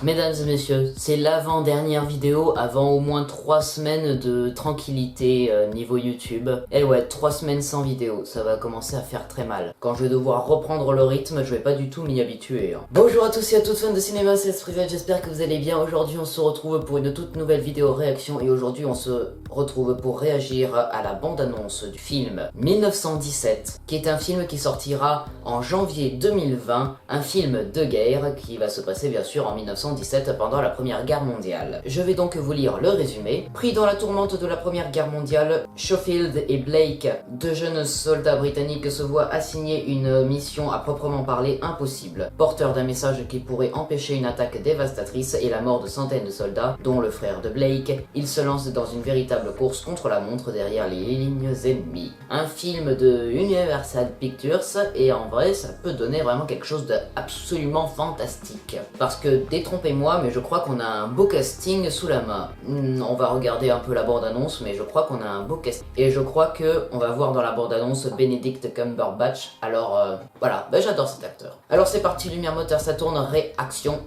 Mesdames et messieurs, c'est l'avant-dernière vidéo avant au moins 3 semaines de tranquillité niveau YouTube. Et ouais, 3 semaines sans vidéo, ça va commencer à faire très mal. Quand je vais devoir reprendre le rythme, je vais pas du tout m'y habituer. Bonjour à tous et à toutes fans de cinéma, c'est Sprizel, j'espère que vous allez bien. Aujourd'hui on se retrouve pour une toute nouvelle vidéo réaction et aujourd'hui on se retrouve pour réagir à la bande-annonce du film 1917, qui est un film qui sortira en janvier 2020, un film de guerre qui va se passer bien sûr en 1917 pendant la Première Guerre mondiale. Je vais donc vous lire le résumé. Pris dans la tourmente de la Première Guerre mondiale, Schofield et Blake, deux jeunes soldats britanniques, se voient assigner une mission à proprement parler impossible. Porteurs d'un message qui pourrait empêcher une attaque dévastatrice et la mort de centaines de soldats, dont le frère de Blake, ils se lancent dans une véritable course contre la montre derrière les lignes ennemies. Un film de Universal Pictures et en vrai ça peut donner vraiment quelque chose d'absolument fantastique. Parce que détrompez-moi, mais je crois qu'on a un beau casting sous la main. On va regarder un peu la bande-annonce, mais je crois qu'on a un beau casting. Et je crois que on va voir dans la bande-annonce Benedict Cumberbatch. Alors voilà, j'adore cet acteur. Alors c'est parti, lumière, moteur, ça tourne, réaction,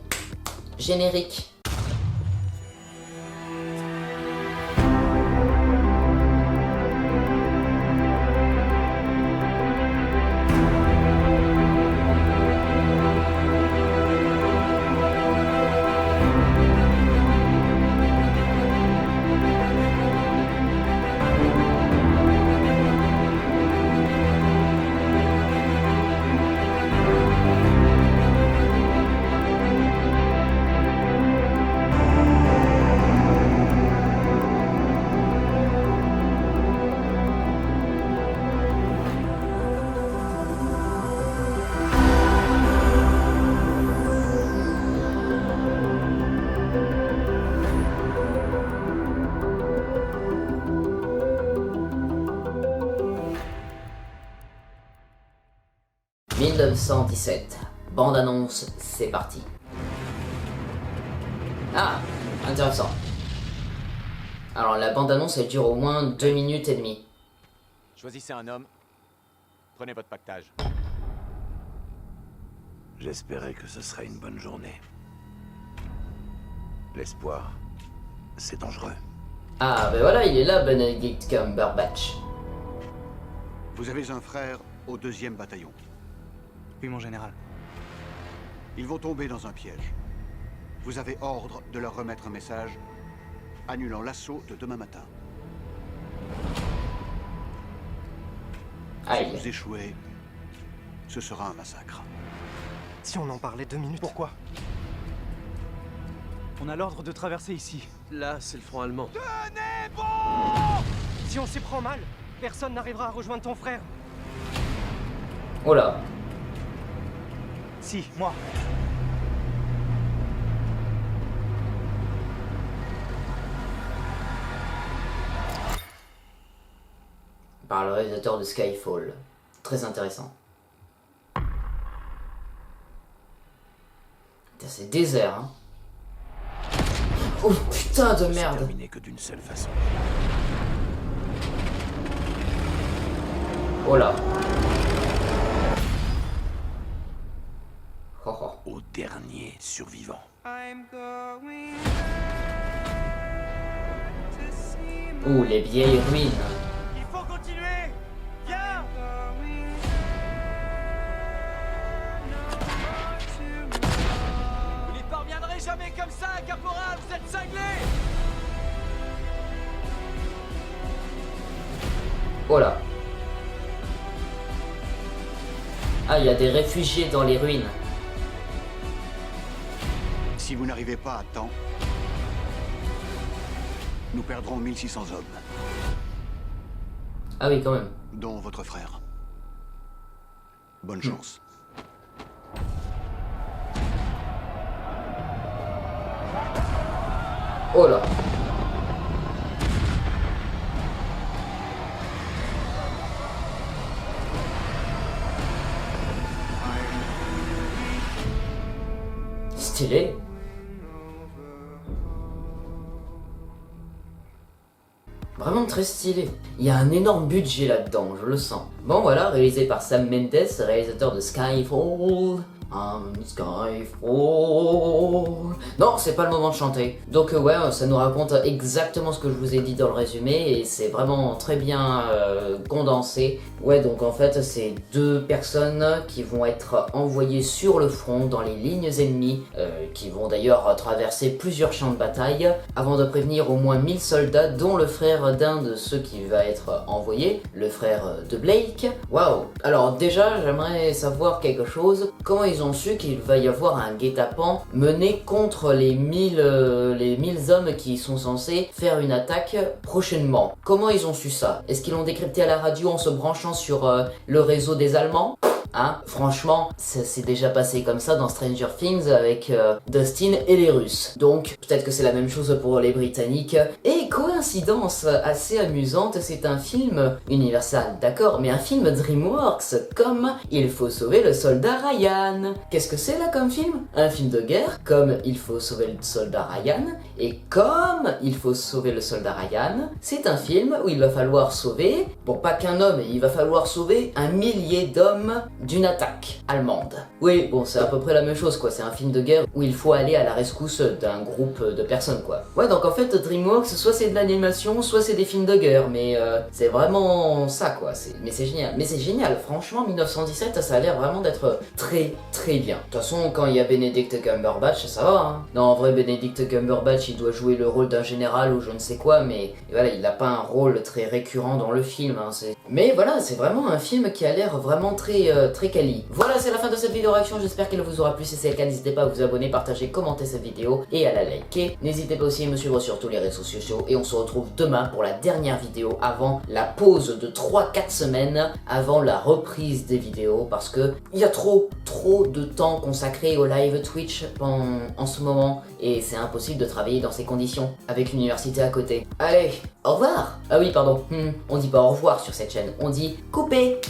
générique. « 1917, bande-annonce, c'est parti. » Ah, intéressant. Alors la bande-annonce elle dure au moins 2 minutes et demie. Choisissez un homme, prenez votre pactage. J'espérais que ce serait une bonne journée. L'espoir, c'est dangereux. Ah ben voilà, il est là, Benedict Cumberbatch. Vous avez un frère au 2e bataillon. Oui, mon général. Ils vont tomber dans un piège. Vous avez ordre de leur remettre un message annulant l'assaut de demain matin. Si Aïe. vous échouez, ce sera un massacre. Si on en parlait 2 minutes. Pourquoi? On a l'ordre de traverser ici. Là, c'est le front allemand. Tenez bon! Si on s'y prend mal, personne n'arrivera à rejoindre ton frère. Oh là. Si, moi. Par le réalisateur de Skyfall. Très intéressant. Putain, c'est désert, hein. Oh putain de merde. Terminé que d'une seule façon. Oh là. Oh, oh. Au dernier survivant. Ouh, les vieilles ruines. Il faut continuer! Viens! Vous n'y parviendrez jamais comme ça, caporal, vous êtes cinglé! Oh là. Ah, il y a des réfugiés dans les ruines. Si vous n'arrivez pas à temps, nous perdrons 1600 hommes, Ah oui, quand même. dont votre frère. Bonne chance. Oh là. Stylé. Vraiment très stylé. Il y a un énorme budget là-dedans, je le sens. Bon voilà, réalisé par Sam Mendes, réalisateur de Skyfall. Skyfall. Non, c'est pas le moment de chanter. Donc ouais, ça nous raconte exactement ce que je vous ai dit dans le résumé et c'est vraiment très bien condensé. Ouais, donc en fait, c'est deux personnes qui vont être envoyées sur le front dans les lignes ennemies, qui vont d'ailleurs traverser plusieurs champs de bataille avant de prévenir au moins 1000 soldats, dont le frère d'un de ceux qui va être envoyé, le frère de Blake. Waouh! Alors déjà, j'aimerais savoir quelque chose. Comment ils ont su qu'il va y avoir un guet-apens mené contre les 1000 hommes qui sont censés faire une attaque prochainement? Comment ils ont su ça? Est-ce qu'ils l'ont décrypté à la radio en se branchant sur le réseau des Allemands? Hein, franchement, ça s'est déjà passé comme ça dans Stranger Things avec Dustin et les Russes. Donc, peut-être que c'est la même chose pour les Britanniques. Et coïncidence assez amusante, c'est un film Universal, d'accord, mais un film DreamWorks, comme Il faut sauver le soldat Ryan. Qu'est-ce que c'est là comme film? Un film de guerre, comme Il faut sauver le soldat Ryan, et comme Il faut sauver le soldat Ryan, c'est un film où il va falloir sauver, bon pas qu'un homme, il va falloir sauver 1 millier d'hommes d'une attaque allemande. Oui, bon, c'est à peu près la même chose, quoi. C'est un film de guerre où il faut aller à la rescousse d'un groupe de personnes, quoi. Ouais, donc en fait, DreamWorks, soit c'est de l'animation, soit c'est des films de guerre, mais c'est vraiment ça, quoi. Mais c'est génial. Mais c'est génial, franchement, 1917, ça a l'air vraiment d'être très, très bien. De toute façon, quand il y a Benedict Cumberbatch, ça va, hein. Non, en vrai, Benedict Cumberbatch, il doit jouer le rôle d'un général ou je ne sais quoi, mais voilà, il n'a pas un rôle très récurrent dans le film, hein. Mais voilà, c'est vraiment un film qui a l'air vraiment très quali. Voilà, c'est la fin de cette vidéo réaction, j'espère qu'elle vous aura plu. Si c'est le cas, n'hésitez pas à vous abonner, partager, commenter cette vidéo et à la liker. N'hésitez pas aussi à me suivre sur tous les réseaux sociaux et on se retrouve demain pour la dernière vidéo avant la pause de 3-4 semaines, avant la reprise des vidéos, parce que il y a trop de temps consacré au live Twitch en ce moment et c'est impossible de travailler dans ces conditions avec l'université à côté. Allez, au revoir. Ah oui, pardon, on dit pas au revoir sur cette chaîne, on dit couper.